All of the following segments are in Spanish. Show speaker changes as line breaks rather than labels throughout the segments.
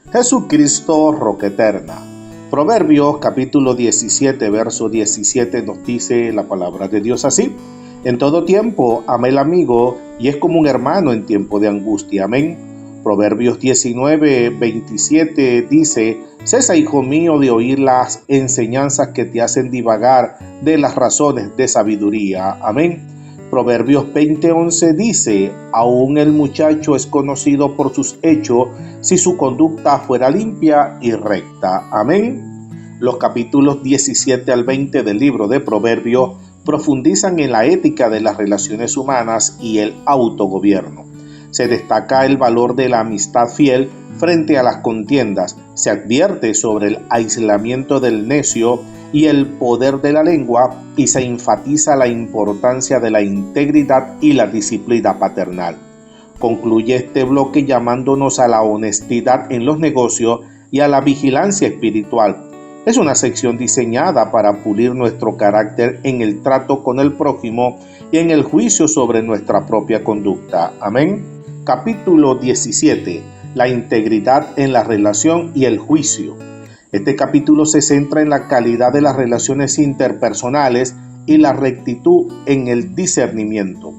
Jesucristo, roca eterna. Proverbios capítulo 17, verso 17 nos dice la palabra de Dios así: en todo tiempo ama el amigo y es como un hermano en tiempo de angustia. Amén. Proverbios 19, 27 dice: cesa, hijo mío, de oír las enseñanzas que te hacen divagar de las razones de sabiduría. Amén. Proverbios 20:11 dice: aún el muchacho es conocido por sus hechos, si su conducta fuera limpia y recta. Amén. Los capítulos 17 al 20 del libro de Proverbios profundizan en la ética de las relaciones humanas y el autogobierno. Se destaca el valor de la amistad fiel frente a las contiendas, se advierte sobre el aislamiento del necio y el poder de la lengua, y se enfatiza la importancia de la integridad y la disciplina paternal. Concluye este bloque llamándonos a la honestidad en los negocios y a la vigilancia espiritual. Es una sección diseñada para pulir nuestro carácter en el trato con el prójimo y en el juicio sobre nuestra propia conducta. Amén. Capítulo 17. La integridad en la relación y el juicio. Este capítulo se centra en la calidad de las relaciones interpersonales y la rectitud en el discernimiento.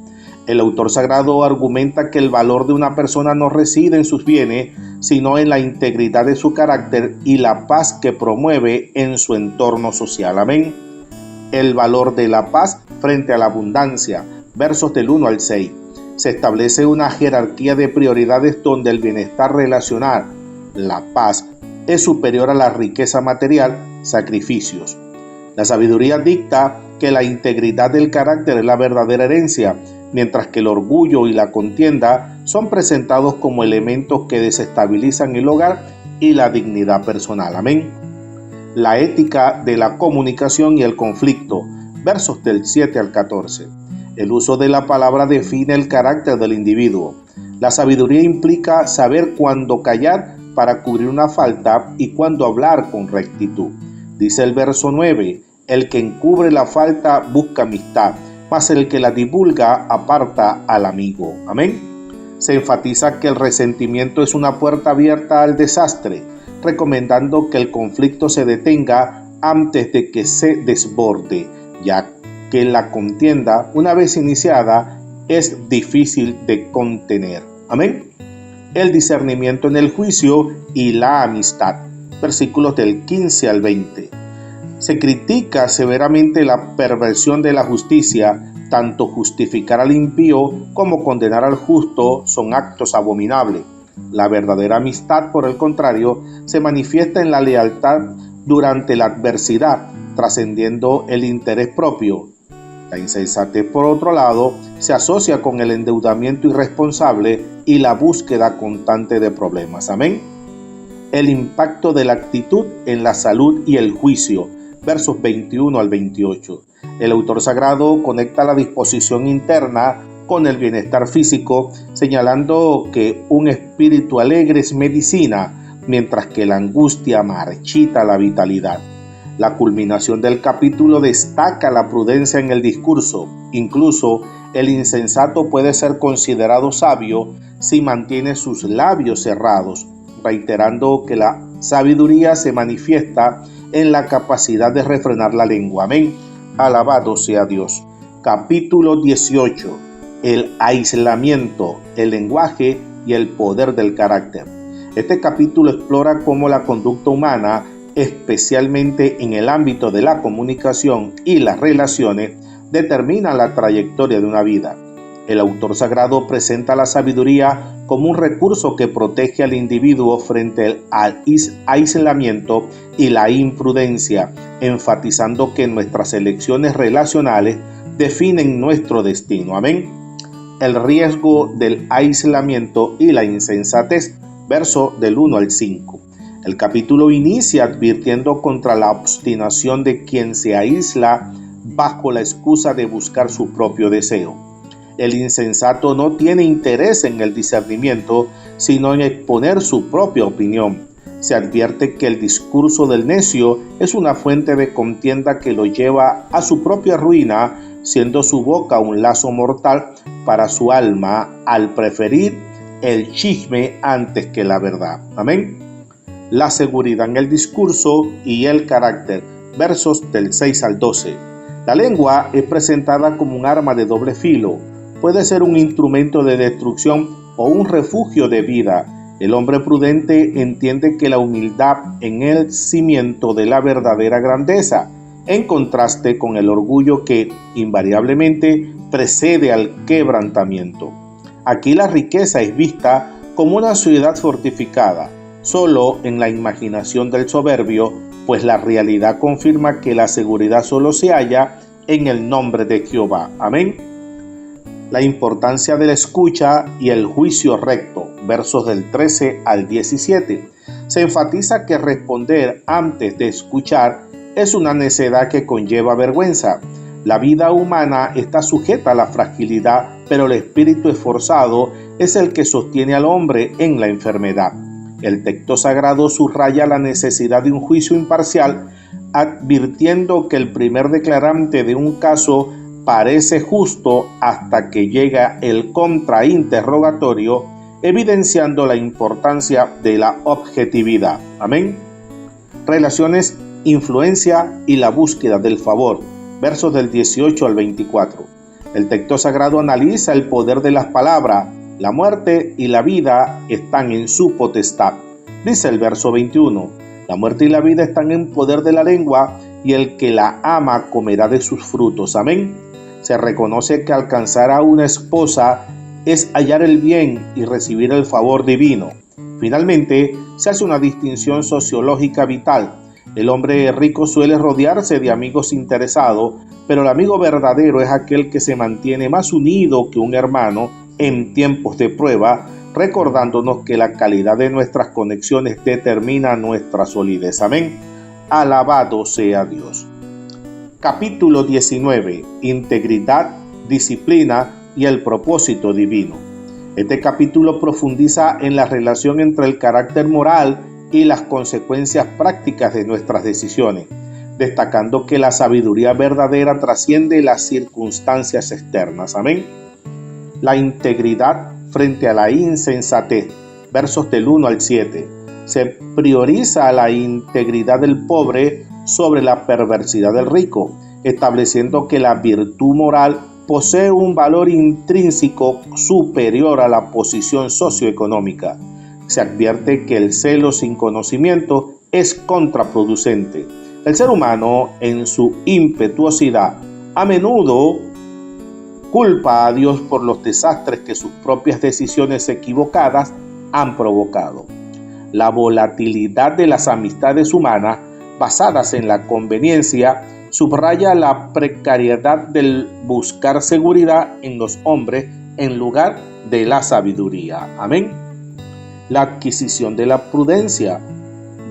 El autor sagrado argumenta que el valor de una persona no reside en sus bienes, sino en la integridad de su carácter y la paz que promueve en su entorno social. Amén. El valor de la paz frente a la abundancia. Versos del 1 al 6. Se establece una jerarquía de prioridades donde el bienestar relacional, la paz, es superior a la riqueza material, sacrificios. La sabiduría dicta que la integridad del carácter es la verdadera herencia, mientras que el orgullo y la contienda son presentados como elementos que desestabilizan el hogar y la dignidad personal. Amén. La ética de la comunicación y el conflicto. Versos del 7 al 14. El uso de la palabra define el carácter del individuo. La sabiduría implica saber cuándo callar para cubrir una falta y cuándo hablar con rectitud. Dice el verso 9: el que encubre la falta busca amistad, mas el que la divulga aparta al amigo. Amén. Se enfatiza que el resentimiento es una puerta abierta al desastre, recomendando que el conflicto se detenga antes de que se desborde, ya que la contienda, una vez iniciada, es difícil de contener. Amén. El discernimiento en el juicio y la amistad. Versículos del 15 al 20. Se critica severamente la perversión de la justicia. Tanto justificar al impío como condenar al justo son actos abominables. La verdadera amistad, por el contrario, se manifiesta en la lealtad durante la adversidad, trascendiendo el interés propio. La insensatez, por otro lado, se asocia con el endeudamiento irresponsable y la búsqueda constante de problemas. Amén. El impacto de la actitud en la salud y el juicio. Versos 21 al 28. El autor sagrado conecta la disposición interna con el bienestar físico, señalando que un espíritu alegre es medicina, mientras que la angustia marchita la vitalidad. La culminación del capítulo destaca la prudencia en el discurso. Incluso el insensato puede ser considerado sabio si mantiene sus labios cerrados, reiterando que la sabiduría se manifiesta en la capacidad de refrenar la lengua. Amén. Alabado sea Dios. Capítulo 18. El aislamiento, el lenguaje y el poder del carácter. Este capítulo explora cómo la conducta humana, especialmente en el ámbito de la comunicación y las relaciones, determina la trayectoria de una vida. El autor sagrado presenta la sabiduría como un recurso que protege al individuo frente al aislamiento y la imprudencia, enfatizando que nuestras elecciones relacionales definen nuestro destino. Amén. El riesgo del aislamiento y la insensatez. Verso del 1 al 5. El capítulo inicia advirtiendo contra la obstinación de quien se aísla bajo la excusa de buscar su propio deseo. El insensato no tiene interés en el discernimiento, sino en exponer su propia opinión. Se advierte que el discurso del necio es una fuente de contienda que lo lleva a su propia ruina, siendo su boca un lazo mortal para su alma al preferir el chisme antes que la verdad. Amén. la seguridad en el discurso y el carácter. Versos del 6 al 12. La lengua es presentada como un arma de doble filo. Puede ser un instrumento de destrucción o un refugio de vida. El hombre prudente entiende que la humildad es el cimiento de la verdadera grandeza, en contraste con el orgullo que invariablemente precede al quebrantamiento. Aquí la riqueza es vista como una ciudad fortificada, solo en la imaginación del soberbio, pues la realidad confirma que la seguridad solo se halla en el nombre de Jehová. Amén. La importancia de la escucha y el juicio recto, versos del 13 al 17. Se enfatiza que responder antes de escuchar es una necedad que conlleva vergüenza. La vida humana está sujeta a la fragilidad, pero el espíritu esforzado es el que sostiene al hombre en la enfermedad. El texto sagrado subraya la necesidad de un juicio imparcial, advirtiendo que el primer declarante de un caso parece justo hasta que llega el contrainterrogatorio, evidenciando la importancia de la objetividad. Amén. Relaciones, influencia y la búsqueda del favor. Versos del 18 al 24. El texto sagrado analiza el poder de las palabras. La muerte y la vida están en su potestad. Dice el verso 21. La muerte y la vida están en poder de la lengua, y el que la ama comerá de sus frutos. Amén. Se reconoce que alcanzar a una esposa es hallar el bien y recibir el favor divino. Finalmente, se hace una distinción sociológica vital. El hombre rico suele rodearse de amigos interesados, pero el amigo verdadero es aquel que se mantiene más unido que un hermano en tiempos de prueba, recordándonos que la calidad de nuestras conexiones determina nuestra solidez. Amén. Alabado sea Dios. Capítulo 19. Integridad, disciplina y el propósito divino. Este capítulo profundiza en la relación entre el carácter moral y las consecuencias prácticas de nuestras decisiones, destacando que la sabiduría verdadera trasciende las circunstancias externas. Amén. La integridad frente a la insensatez. Versos del 1 al 7. Se prioriza la integridad del pobre sobre la perversidad del rico, estableciendo que la virtud moral posee un valor intrínseco superior a la posición socioeconómica. Se advierte que el celo sin conocimiento es contraproducente. El ser humano, en su impetuosidad, a menudo culpa a Dios por los desastres que sus propias decisiones equivocadas han provocado. La volatilidad de las amistades humanas, basadas en la conveniencia, subraya la precariedad del buscar seguridad en los hombres en lugar de la sabiduría. Amén. La adquisición de la prudencia.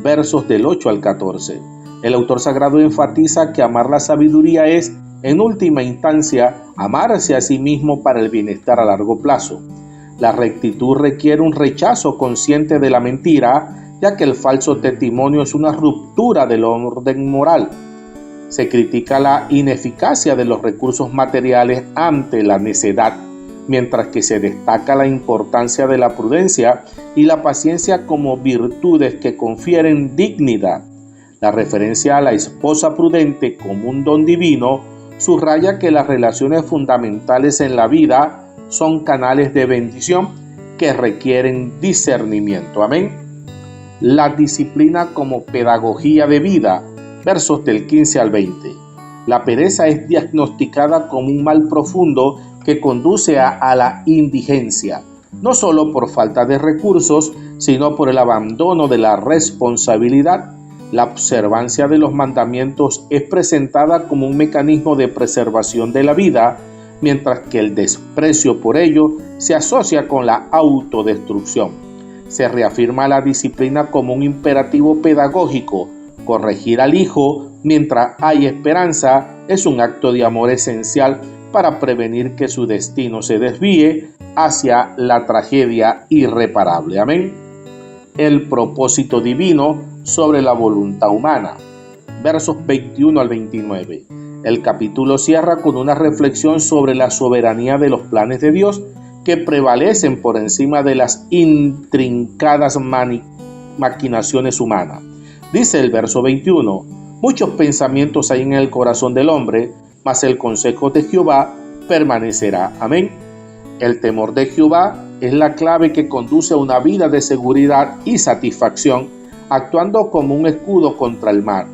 Versos del 8 al 14. El autor sagrado enfatiza que amar la sabiduría es, en última instancia, amarse a sí mismo para el bienestar a largo plazo. La rectitud requiere un rechazo consciente de la mentira, ya que el falso testimonio es una ruptura del orden moral. Se critica la ineficacia de los recursos materiales ante la necedad, mientras que se destaca la importancia de la prudencia y la paciencia como virtudes que confieren dignidad. La referencia a la esposa prudente como un don divino subraya que las relaciones fundamentales en la vida son canales de bendición que requieren discernimiento. Amén. La disciplina como pedagogía de vida. Versos del 15 al 20. La pereza es diagnosticada como un mal profundo que conduce a la indigencia, no solo por falta de recursos, sino por el abandono de la responsabilidad. La observancia de los mandamientos es presentada como un mecanismo de preservación de la vida, mientras que el desprecio por ello se asocia con la autodestrucción. Se reafirma la disciplina como un imperativo pedagógico. Corregir al hijo mientras hay esperanza es un acto de amor esencial para prevenir que su destino se desvíe hacia la tragedia irreparable. Amén. El propósito divino sobre la voluntad humana. Versos 21 al 29. El capítulo cierra con una reflexión sobre la soberanía de los planes de Dios que prevalecen por encima de las intrincadas maquinaciones humanas. Dice el verso 21, muchos pensamientos hay en el corazón del hombre, mas el consejo de Jehová permanecerá. Amén. El temor de Jehová es la clave que conduce a una vida de seguridad y satisfacción, actuando como un escudo contra el mal.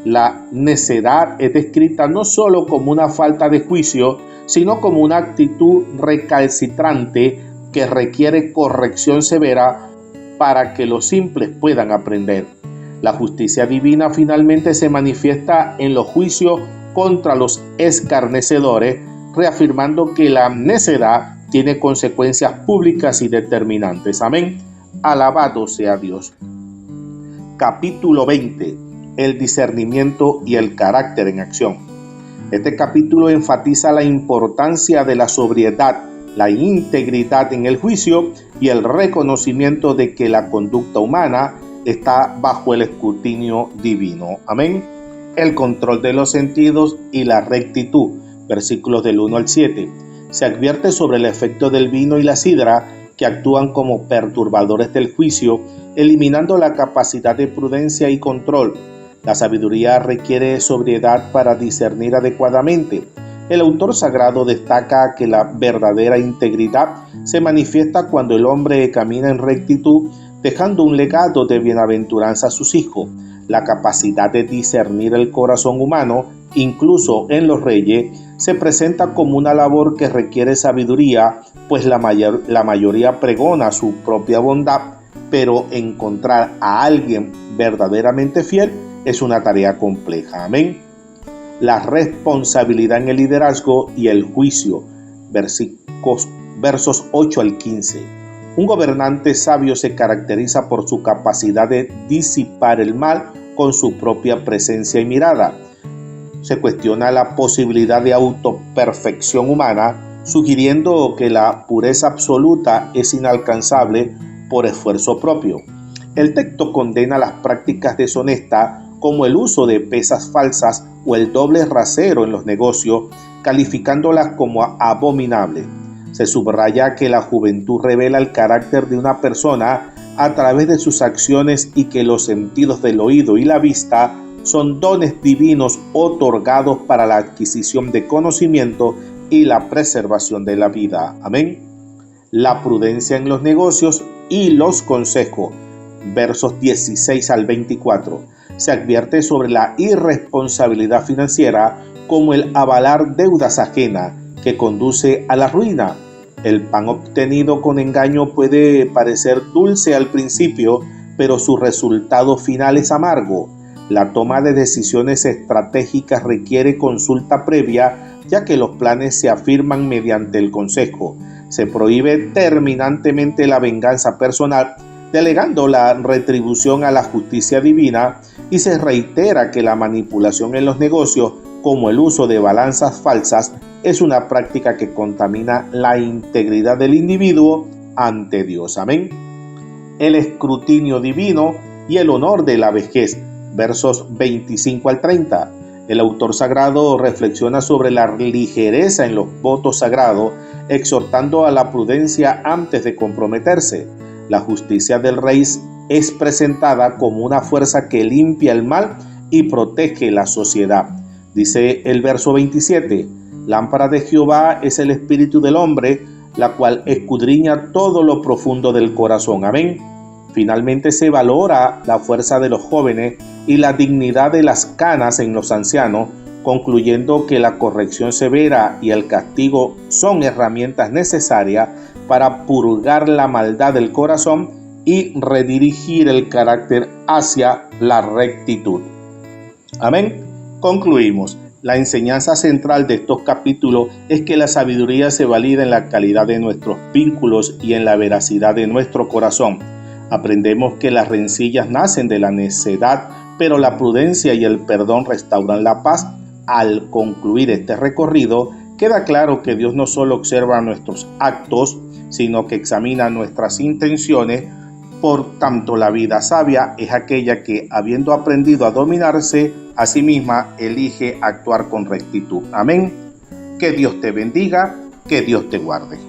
La necedad es descrita no solo como una falta de juicio, sino como una actitud recalcitrante que requiere corrección severa para que los simples puedan aprender. La justicia divina finalmente se manifiesta en los juicios contra los escarnecedores, reafirmando que la necedad tiene consecuencias públicas y determinantes. Amén. Alabado sea Dios. Capítulo 20. El discernimiento y el carácter en acción. Este capítulo enfatiza la importancia de la sobriedad, la integridad en el juicio y el reconocimiento de que la conducta humana está bajo el escrutinio divino. Amén. El control de los sentidos y la rectitud. Versículos del 1 al 7. Se advierte sobre el efecto del vino y la sidra que actúan como perturbadores del juicio, eliminando la capacidad de prudencia y control. La sabiduría requiere sobriedad para discernir adecuadamente. El autor sagrado destaca que la verdadera integridad se manifiesta cuando el hombre camina en rectitud, dejando un legado de bienaventuranza a sus hijos. La capacidad de discernir el corazón humano, incluso en los reyes, se presenta como una labor que requiere sabiduría, pues la mayoría pregona su propia bondad, pero encontrar a alguien verdaderamente fiel es una tarea compleja. Amén. La responsabilidad en el liderazgo y el juicio. Versos 8 al 15. Un gobernante sabio se caracteriza por su capacidad de disipar el mal con su propia presencia y mirada. Se cuestiona la posibilidad de autoperfección humana, sugiriendo que la pureza absoluta es inalcanzable por esfuerzo propio. El texto condena las prácticas deshonestas como el uso de pesas falsas o el doble rasero en los negocios, calificándolas como abominables. Se subraya que la juventud revela el carácter de una persona a través de sus acciones y que los sentidos del oído y la vista son dones divinos otorgados para la adquisición de conocimiento y la preservación de la vida. Amén. La prudencia en los negocios y los consejos. Versos 16 al 24. Se advierte sobre la irresponsabilidad financiera como el avalar deudas ajenas que conduce a la ruina. El pan obtenido con engaño puede parecer dulce al principio, pero su resultado final es amargo. La toma de decisiones estratégicas requiere consulta previa, ya que los planes se afirman mediante el consejo. Se prohíbe terminantemente la venganza personal, delegando la retribución a la justicia divina, y se reitera que la manipulación en los negocios, como el uso de balanzas falsas, es una práctica que contamina la integridad del individuo ante Dios. Amén. El escrutinio divino y el honor de la vejez. Versos 25 al 30. El autor sagrado reflexiona sobre la ligereza en los votos sagrados, exhortando a la prudencia antes de comprometerse. La justicia del rey es presentada como una fuerza que limpia el mal y protege la sociedad. Dice el verso 27, lámpara de Jehová es el espíritu del hombre, la cual escudriña todo lo profundo del corazón. Amén. Finalmente se valora la fuerza de los jóvenes y la dignidad de las canas en los ancianos, concluyendo que la corrección severa y el castigo son herramientas necesarias para purgar la maldad del corazón y redirigir el carácter hacia la rectitud. Amén. Concluimos. La enseñanza central de estos capítulos es que la sabiduría se valida en la calidad de nuestros vínculos y en la veracidad de nuestro corazón. Aprendemos que las rencillas nacen de la necedad, pero la prudencia y el perdón restauran la paz. Al concluir este recorrido, queda claro que Dios no solo observa nuestros actos, sino que examina nuestras intenciones. Por tanto, la vida sabia es aquella que, habiendo aprendido a dominarse a sí misma, elige actuar con rectitud. Amén. Que Dios te bendiga, que Dios te guarde.